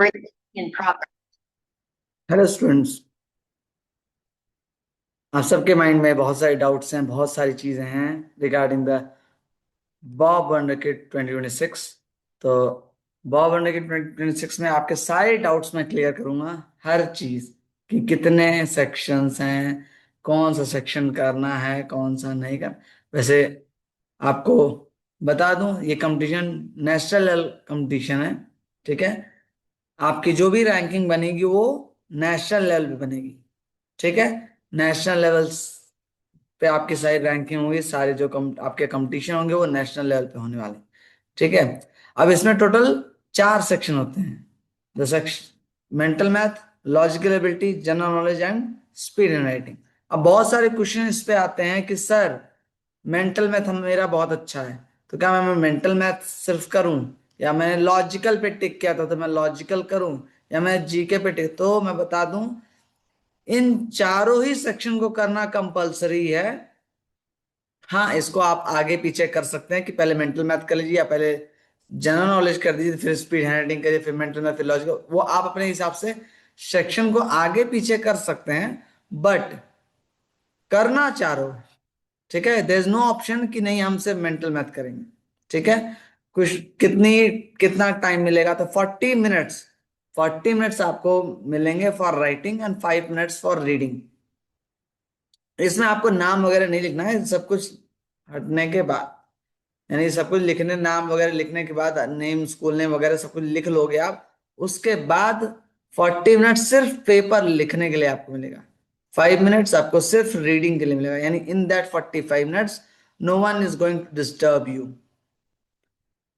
in progress. Hello students, आप सबके mind में बहुत सारे डाउट्स हैं, बहुत सारी चीजें हैं रिगार्डिंग द बॉब वंडरकिड 2026। तो बॉब वंडरकिड 2026 में आपके सारे डाउट्स मैं क्लियर करूंगा। हर चीज कि कितने सेक्शंस हैं, कौन सा सेक्शन करना है, कौन सा नहीं करना। वैसे आपको बता दूं, ये कंपटीशन नेशनल लेवल कंपटीशन है। ठीक है, आपकी जो भी रैंकिंग बनेगी वो नेशनल लेवल पे बनेगी। ठीक है, नेशनल लेवल्स पे आपकी सारी रैंकिंग होगी, सारे जो आपके कंपटीशन होंगे वो नेशनल लेवल पे होने वाले। ठीक है, अब इसमें टोटल 4 सेक्शन होते हैं। The section mental math, logical ability, general knowledge and speed in writing. अब बहुत सारे क्वेश्चन इस पे आते हैं कि सर मेंटल मैथ मेरा बहुत अच्छा है, तो क्या मैं मेंटल मैथ सिर्फ करूं, या मैंने लॉजिकल पे टिक किया था तो मैं लॉजिकल करूं, या मैं जीके पे टिक। तो मैं बता दूं, इन चारों ही सेक्शन को करना कंपलसरी है। हाँ, इसको आप आगे पीछे कर सकते हैं कि पहले मेंटल मैथ कर लीजिए या पहले जनरल नॉलेज कर दीजिए, फिर स्पीड हैंडराइटिंग करिए, फिर मेंटल मैथ, फिर लॉजिकल। वो आप अपने हिसाब से सेक्शन को आगे पीछे कर सकते हैं, बट करना चारों। ठीक है, देयर इज नो ऑप्शन कि नहीं हम सिर्फ मेंटल मैथ करेंगे। ठीक है, कुछ कितना टाइम मिलेगा, तो 40 मिनट्स। 40 मिनट्स आपको मिलेंगे for writing and 5 minutes for reading. इसमें आपको नाम वगैरह नहीं लिखना है, सब कुछ हटने के बाद, यानी सब कुछ लिखने, नाम वगैरह लिखने के बाद, नेम, स्कूल नेम वगैरह सब कुछ लिख लोगे आप। उसके बाद 40 मिनट सिर्फ पेपर लिखने के लिए आपको मिलेगा। 5 मिनट्स आपको सिर्फ रीडिंग के लिए मिलेगा, यानी in that 45 minutes no one is going to disturb you.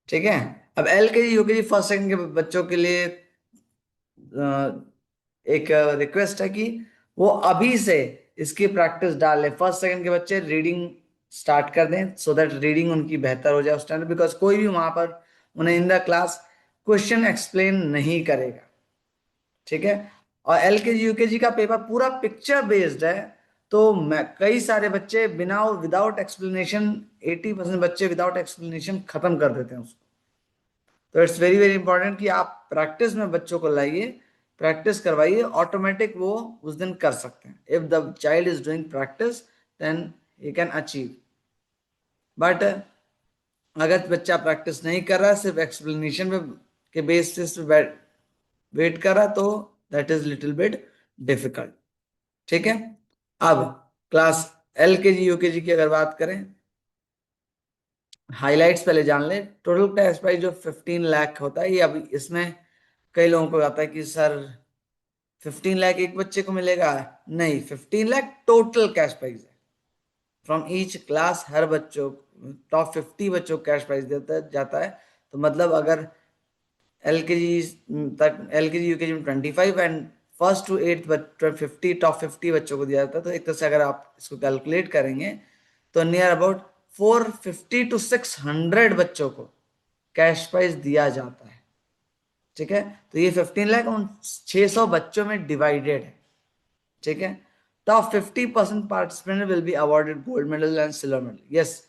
ठीक है, अब LKG UKG फर्स्ट सेकंड के बच्चों के लिए एक रिक्वेस्ट है कि वो अभी से इसकी प्रैक्टिस डाल ले। फर्स्ट सेकंड के बच्चे रीडिंग स्टार्ट कर दें, सो दैट रीडिंग उनकी बेहतर हो जाए उस टाइम, बिकॉज कोई भी वहां पर उन्हें in the class question explain नहीं करेगा। ठीक है, और LKG UKG का पेपर पूरा पिक्चर बेस्ड है, तो मैं कई सारे बच्चे बिना विदाउट एक्सप्लेनेशन, 80% बच्चे विदाउट एक्सप्लेनेशन खत्म कर देते हैं उसको। तो इट्स वेरी वेरी इंपॉर्टेंट कि आप प्रैक्टिस में बच्चों को लाइए, प्रैक्टिस करवाइए, ऑटोमेटिक वो उस दिन कर सकते हैं। If the child is doing practice then he can achieve. But अगर बच्चा प्रैक्टिस नहीं कर रहा, सिर्फ एक्सप्लेनेशन पे के बेसिस पे वेट कर रहा, तो that is little bit difficult. ठीक है, अब क्लास LKG UKG की अगर बात करें, हाइलाइट्स पहले जान ले। टोटल टेस्ट प्राइस जो 15 लाख होता है, ये अभी इसमें कई लोगों को आता है कि सर 15 लाख एक बच्चे को मिलेगा। नहीं, 15 लाख टोटल कैश प्राइज है फ्रॉम ईच क्लास। हर बच्चों, टॉप 50 बच्चों को कैश प्राइज देता जाता है। तो मतलब अगर LKG UKG में 25 एंड फर्स्ट टू 8 50, टॉप 50 बच्चों को दिया जाता है। तो एक तरह से अगर आप इसको कैलकुलेट करेंगे तो नियर अबाउट 450 to 600 बच्चों को कैश प्राइज दिया जाता है। ठीक है, तो ये 15 लाख उन 600 बच्चों में डिवाइडेड है। ठीक है, top 50% participant will be awarded gold medal and silver medal. Yes,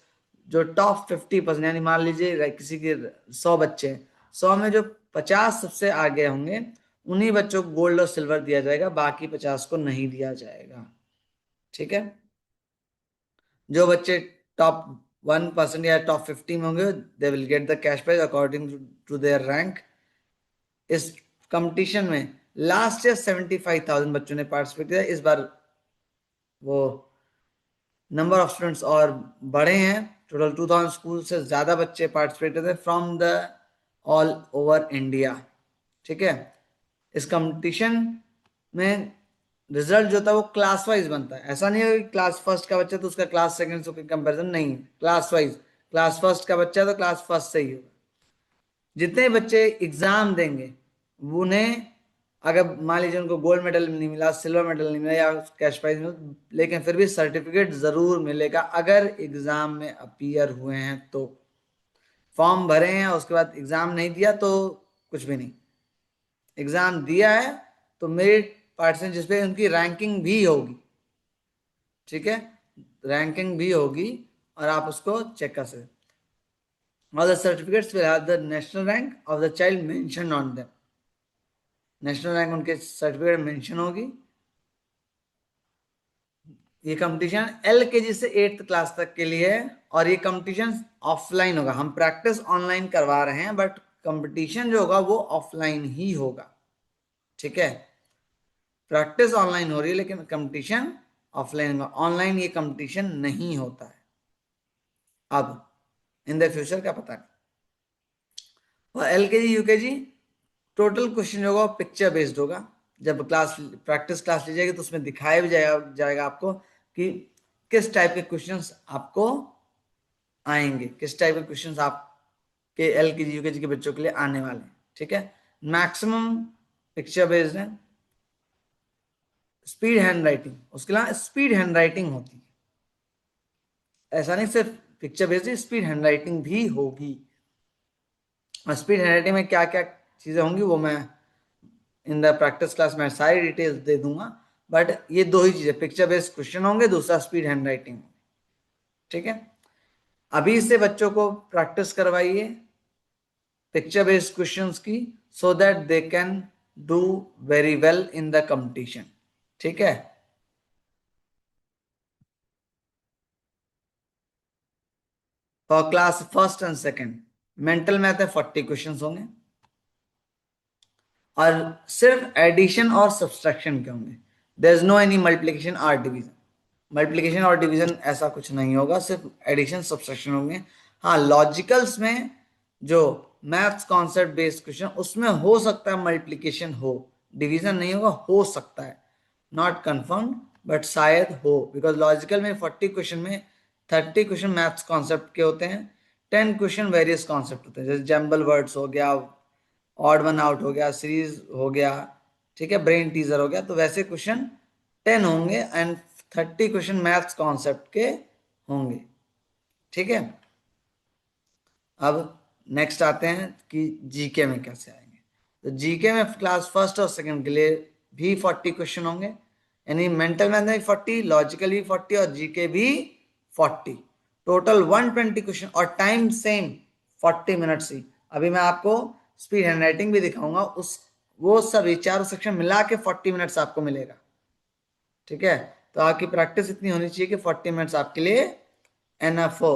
जो टॉप 50%, यानी मान लीजिए किसी के 100 बच्चे हैं, 100 में जो 50 सबसे आगे होंगे उन्हीं बच्चों को गोल्ड और सिल्वर दिया जाएगा, बाकी 50 को नहीं दिया जाएगा। ठीक है, जो बच्चे टॉप 1% या टॉप 50 में होंगे they will get the cash prize according to their rank. इस कंपटीशन में लास्ट ईयर 75,000 बच्चों ने पार्टिसिपेट किया। इस बार वो नंबर ऑफ स्टूडेंट्स और बढ़े हैं, टोटल 2000 स्कूल से ज्यादा बच्चे पार्टिसिपेट करते from the all over India. ठीक है, इस कंपटीशन में रिजल्ट जो था वो क्लास वाइज बनता है। ऐसा नहीं है कि क्लास फर्स्ट का बच्चा तो उसका क्लास सेकंड से कंपैरिजन नहीं, क्लास वाइज। क्लास फर्स्ट का बच्चा तो क्लास फर्स्ट से ही होगा। जितने बच्चे एग्जाम देंगे उन्हें, अगर मान लीजिए उनको गोल्ड मेडल नहीं मिला, सिल्वर मेडल नहीं मिला या कैश प्राइज मिला, लेकिन फिर भी सर्टिफिकेट जरूर मिलेगा अगर एग्जाम में अपीयर हुए हैं तो। फॉर्म भरे हैं उसके बाद एग्जाम नहीं दिया तो कुछ भी नहीं। एग्जाम दिया है तो मेरिट परसेंट जिसपे उनकी रैंकिंग भी होगी। ठीक है, रैंकिंग भी होगी और आप उसको चेक कर सकते। All the certificates will have the national rank of the child mentioned on them. National rank उनके सर्टिफिकेट मेंशन होगी। ये कंपटीशन LKG से 8th क्लास तक के लिए है, और ये कंपटीशन ऑफलाइन होगा। हम प्रैक्टिस ऑनलाइन करवा रहे हैं, बट कंपटीशन जो होगा वो ऑफलाइन ही होगा। ठीक है, प्रैक्टिस ऑनलाइन हो रही है लेकिन कंपटीशन ऑफलाइन होगा। ऑनलाइन ये कंपटीशन नहीं होता है अब, इन द फ्यूचर क्या पता नहीं। और LKG UKG टोटल क्वेश्चन जो होगा पिक्चर बेस्ड होगा। जब क्लास प्रैक्टिस क्लास ली जाएगी तो उसमें दिखाया भी जाएगा आपको कि किस टाइप के क्वेश्चंस आपको आएंगे, किस टाइप के क्वेश्चंस आपके LKG UKG के बच्चों के लिए आने वाले हैं। ठीक है, मैक्सिमम पिक्चर बेस्ड है। स्पीड हैंड राइटिंग, उसके अलावा स्पीड हैंड राइटिंग होती है, ऐसा नहीं सिर्फ picture based, speed hand writing भी होगी। और स्पीड हैंड राइटिंग में क्या क्या चीजें होंगी वो मैं इन द प्रैक्टिस क्लास में सारी डिटेल्स दे दूंगा। बट ये दो ही चीजें, पिक्चर बेस्ड क्वेश्चन होंगे, दूसरा स्पीड हैंड राइटिंग। ठीक है, अभी से बच्चों को प्रैक्टिस करवाइए पिक्चर बेस्ड क्वेश्चंस की, so that they can do very well in the competition. ठीक है, for class first and second mental math है 40 क्वेश्चंस होंगे, और सिर्फ एडिशन और सब्सट्रैक्शन के होंगे। There is no any multiplication और डिवीजन। मल्टीप्लिकेशन और डिवीजन ऐसा कुछ नहीं होगा, सिर्फ एडिशन सब्सट्रैक्शन होंगे। हाँ, लॉजिकल्स में जो मैथ्स कॉन्सेप्ट बेस्ड क्वेश्चन उसमें हो सकता है मल्टीप्लिकेशन हो, डिवीजन नहीं होगा, हो सकता है, नॉट कंफर्म, बट शायद हो। बिकॉज लॉजिकल में 40 क्वेश्चन में 30 क्वेश्चन मैथ्स कॉन्सेप्ट के होते हैं, 10 क्वेश्चन वेरियस कॉन्सेप्ट होते हैं, जैसे जम्बल वर्ड्स हो गया, ऑड वन आउट हो गया, सीरीज हो गया, ठीक है, ब्रेन टीजर हो गया। तो वैसे क्वेश्चन 10 होंगे एंड 30 क्वेश्चन मैथ्स कॉन्सेप्ट के होंगे। ठीक है, अब नेक्स्ट आते हैं कि जीके में कैसे आएंगे। तो जीके में क्लास फर्स्ट और सेकंड के लिए भी 40 क्वेश्चन होंगे, यानी मेंटल मैथ में 40, लॉजिकल भी 40 और जीके भी 40, टोटल 120 क्वेश्चन, और टाइम सेम 40 मिनट्स ही। अभी मैं आपको स्पीड हैंड राइटिंग भी दिखाऊंगा, उस वो सभी चारों सेक्शन मिला के 40 मिनट्स आपको मिलेगा। ठीक है, तो आपकी प्रैक्टिस इतनी होनी चाहिए कि 40 मिनट्स आपके लिए एनएफ हो।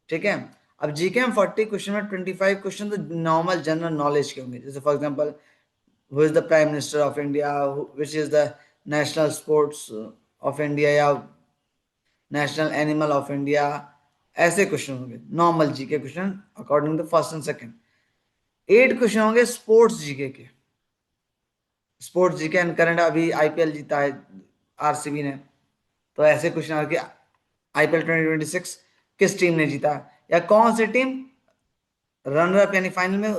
ठीक है, अब जीके में 40 क्वेश्चन में 25 क्वेश्चन तो नॉर्मल जनरल नॉलेज के होंगे, जैसे for example who is the prime minister of India, which is the national sports of India, या नेशनल एनिमल ऑफ इंडिया, ऐसे क्वेश्चन होंगे normal GK question according to first and second. 8 question होंगे sports GK के, sports GK and current. अभी IPL जीता है RCB ने, तो ऐसे क्वेश्चन आगे, आईपीएल 2026 किस टीम ने जीता, या कौन सी टीम रनर अप यानी फाइनल में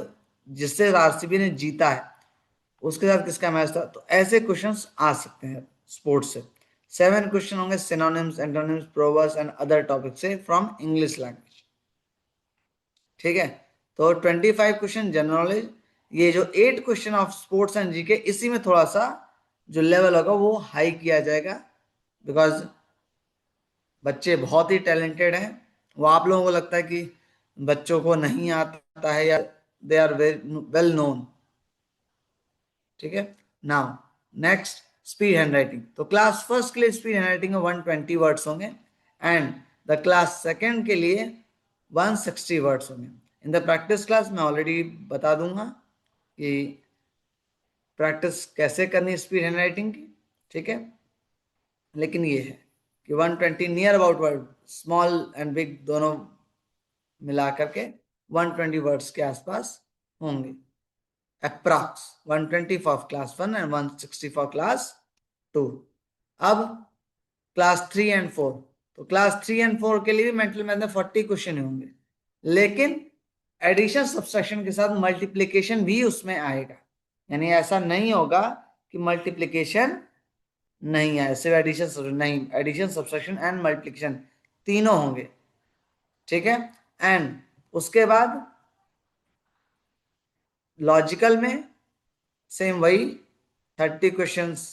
जिससे आरसीबी ने जीता है उसके साथ किसका मैच था। तो ऐसे क्वेश्चंस आ सकते हैं स्पोर्ट्स से। 7 क्वेश्चन होंगे synonyms, antonyms, proverbs and other topic से फ्रॉम इंग्लिश लैंग्वेज। ठीक है, तो 25 क्वेश्चन जनरल नॉलेज। ये जो 8 question of sports and GK, इसी में थोड़ा सा जो लेवल होगा वो हाई किया जाएगा, बिकॉज बच्चे बहुत ही टैलेंटेड हैं। वो आप लोगों को लगता है कि बच्चों को नहीं आता है, या दे आर वेल नोन। ठीक है, now next speed hand writing. तो क्लास फर्स्ट के लिए स्पीड हैंड राइटिंग में 120 वर्ड्स होंगे, एंड द क्लास सेकंड के लिए 160 वर्ड्स होंगे। इन द प्रैक्टिस क्लास मैं ऑलरेडी बता दूंगा कि प्रैक्टिस कैसे करनी स्पीड हैंड राइटिंग की। ठीक है, लेकिन ये है कि 120 near about word, small and big दोनों मिला करके 120 वर्ड्स के आसपास होंगे, approx 120 for class 1 and 160 for class 2। अब क्लास 3 एंड 4, तो क्लास 3 एंड 4 के लिए भी मेंटल मैथ में 40 क्वेश्चन होंगे, लेकिन एडिशन सब्सट्रैक्शन के साथ मल्टीप्लिकेशन भी उसमें आएगा। यानी ऐसा नहीं होगा कि मल्टीप्लिकेशन नहीं है, सिर्फ एडिशन नहीं, एडिशन सब्सट्रैक्शन एंड मल्टीप्लिकेशन तीनों होंगे। ठीक है, एंड उसके बाद लॉजिकल में सेम वही 30 questions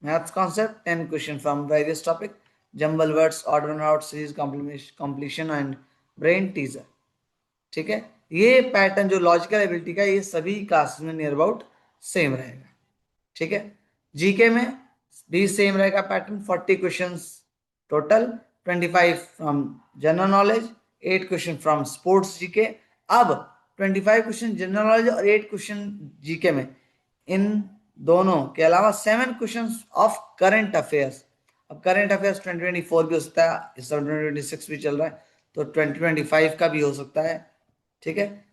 maths concept, 10 question from various topic, jumble words, odd one out, series completion and brain teaser. ठीक है, ये पैटर्न जो लॉजिकल एबिलिटी का, ये सभी क्लासेस में नियर अबाउट सेम रहेगा। ठीक है। जीके में भी सेम रहेगा pattern, 40 questions total, 25 from general knowledge, 8 question from sports GK. अब 25 क्वेश्चन जनरल नॉलेज और 8 क्वेश्चन जीके में, इन दोनों के अलावा 7 क्वेश्चन ऑफ करंट अफेयर्स। अब करंट अफेयर्स 2024 भी हो सकता है, इस समय 2026 भी चल रहा है, तो 2025 का भी हो सकता है। ठीक है,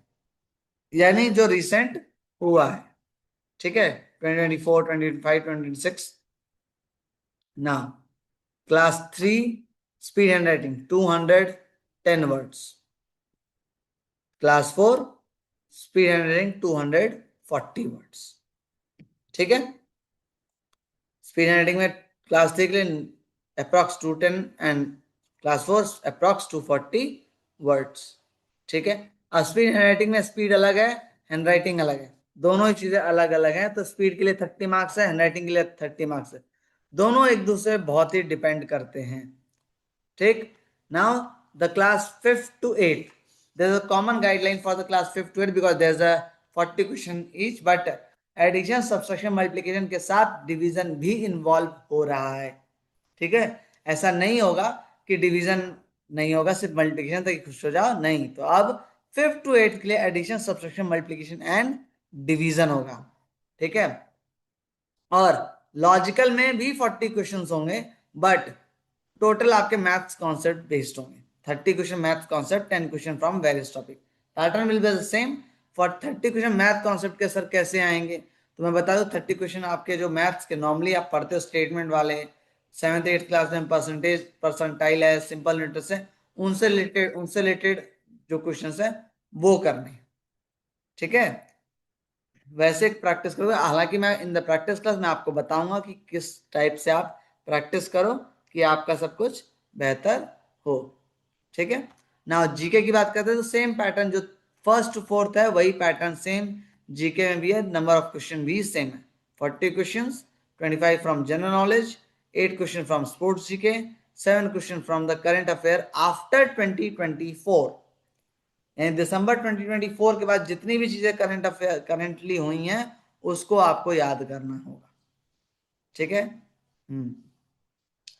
यानी जो रिसेंट हुआ है। ठीक है, 2024, 2025, 2026। ना class 3 speed hand writing 210 words, class 4 speed hand writing 240 words. ठीक है, स्पीड हैंड राइटिंग में क्लास 3 के लिए approx 210 and class 4 approx 240 words. ठीक है, अब स्पीड हैंड राइटिंग में स्पीड अलग है, हैंड राइटिंग अलग है, दोनों ही चीजें अलग अलग हैं। तो स्पीड के लिए 30 मार्क्स है, हैंड राइटिंग के लिए 30 मार्क्स है, दोनों एक दूसरे बहुत ही डिपेंड करते हैं। ठीक, now the class 5th to 8th, there is a common guideline for the class 5th to 8th because there is a 40 question each, but addition subtraction multiplication के साथ डिवीजन भी इन्वॉल्व हो रहा है। ठीक है, ऐसा नहीं होगा कि डिवीजन नहीं होगा, सिर्फ मल्टीप्लिकेशन तक खुश हो जाओ, नहीं। तो अब 5th to 8th के लिए addition subtraction multiplication and division होगा। ठीक है, और लॉजिकल में भी 40 क्वेश्चंस होंगे, बट टोटल आपके मैथ्स कॉन्सेप्ट बेस्ड होंगे। 30 question maths concept, 10 question from various topic. Pattern will be the same for 30 question math concept के। सर कैसे आएंगे, तो मैं बता दूं 30 क्वेश्चन आपके जो मैथ्स के नॉर्मली आप पढ़ते हो स्टेटमेंट वाले, 7th 8th क्लास में परसेंटेज परसेंटाइल है, सिंपल न्यूट्रस है, उनसे रिलेटेड जो क्वेश्चन है वो करने। ठीक है, वैसे प्रैक्टिस करोगे, हालांकि मैं इन द प्रैक्टिस क्लास में आपको बताऊंगा कि किस टाइप से आप प्रैक्टिस करो कि आपका सब कुछ बेहतर हो। ठीक है, ना जीके की बात करते हैं तो सेम पैटर्न, जो 1st to 4th है वही पैटर्न सेम जीके में भी है, नंबर ऑफ क्वेश्चन भी सेम है, 40 question, 25 from general knowledge, 8 question from sports GK, 7 question from the current affair after 2024। यानी दिसंबर 2024 के बाद जितनी भी चीजें करंट अफेयर करंटली हुई हैं उसको आपको याद करना होगा। ठीक है,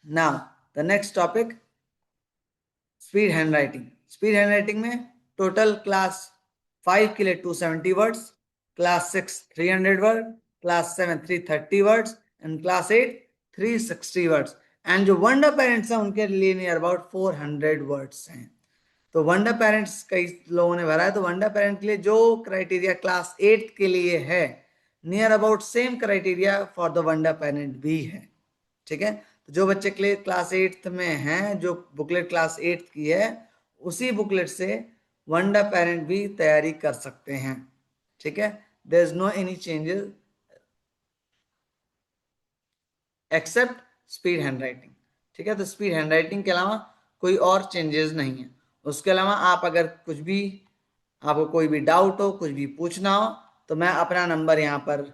now the next topic, speed hand writing. Speed hand writing में टोटल क्लास 5 के लिए 270 words, class 6 300 word, class 7 330 words and class 8 360 words. And जो वंडर पेरेंट्स हैं उनके लिए नियर अबाउट 400 वर्ड्स हैं। तो वंडर पेरेंट्स कई लोगों ने भरा है, तो वंडर पेरेंट के लिए जो क्राइटेरिया क्लास 8 के लिए है, near about same criteria for the wonder parent भी है। ठीक है, तो जो बच्चे क्लास 8th में हैं, जो बुकलेट क्लास 8th की है, उसी बुकलेट से वंडर पेरेंट भी तैयारी कर सकते हैं। ठीक है, there is no any changes except speed handwriting. ठीक है, तो स्पीड हैंड राइटिंग के अलावा कोई और चेंजेस नहीं है। उसके अलावा आप अगर कुछ भी, आपको कोई भी डाउट हो, कुछ भी पूछना हो, तो मैं अपना नंबर यहाँ पर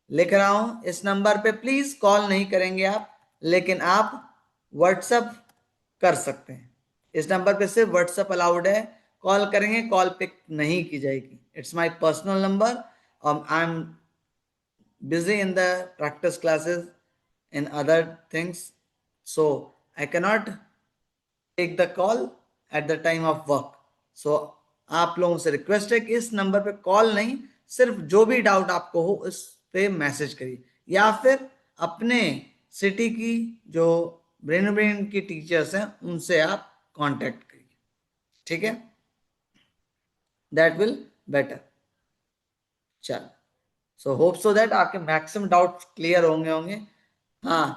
लिख रहा हूं, इस नंबर पे प्लीज कॉल नहीं करेंगे आप, लेकिन आप व्हाट्सअप कर सकते हैं। इस नंबर पे सिर्फ व्हाट्सअप अलाउड है, कॉल करेंगे कॉल पिक नहीं की जाएगी। It's my personal number, I am busy in the practice classes in other things, so I cannot take the call at the time of work. So आप लोगों से request है कि इस नंबर पे कॉल नहीं, सिर्फ जो भी डाउट आपको हो उस पे मैसेज करिए, या फिर अपने सिटी की जो ब्रेन ब्रेन की टीचर्स हैं उनसे आप कांटेक्ट करिए। ठीक है, दैट विल बेटर। चल, सो होप सो दैट आपके मैक्सिमम डाउट क्लियर होंगे होंगे हाँ,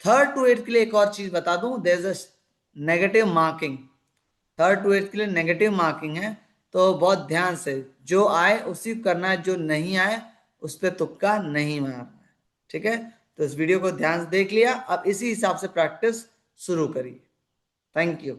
3rd to 8th के लिए एक और चीज बता दूं, there is a negative marking. 3rd to 8th के लिए नेगेटिव मार्किंग है, तो बहुत ध्यान से जो आए उसी करना है, जो नहीं आए उस पर तुक्का नहीं मारना है। ठीक है, तो इस वीडियो को ध्यान से देख लिया, अब इसी हिसाब से प्रैक्टिस शुरू करिए। Thank you.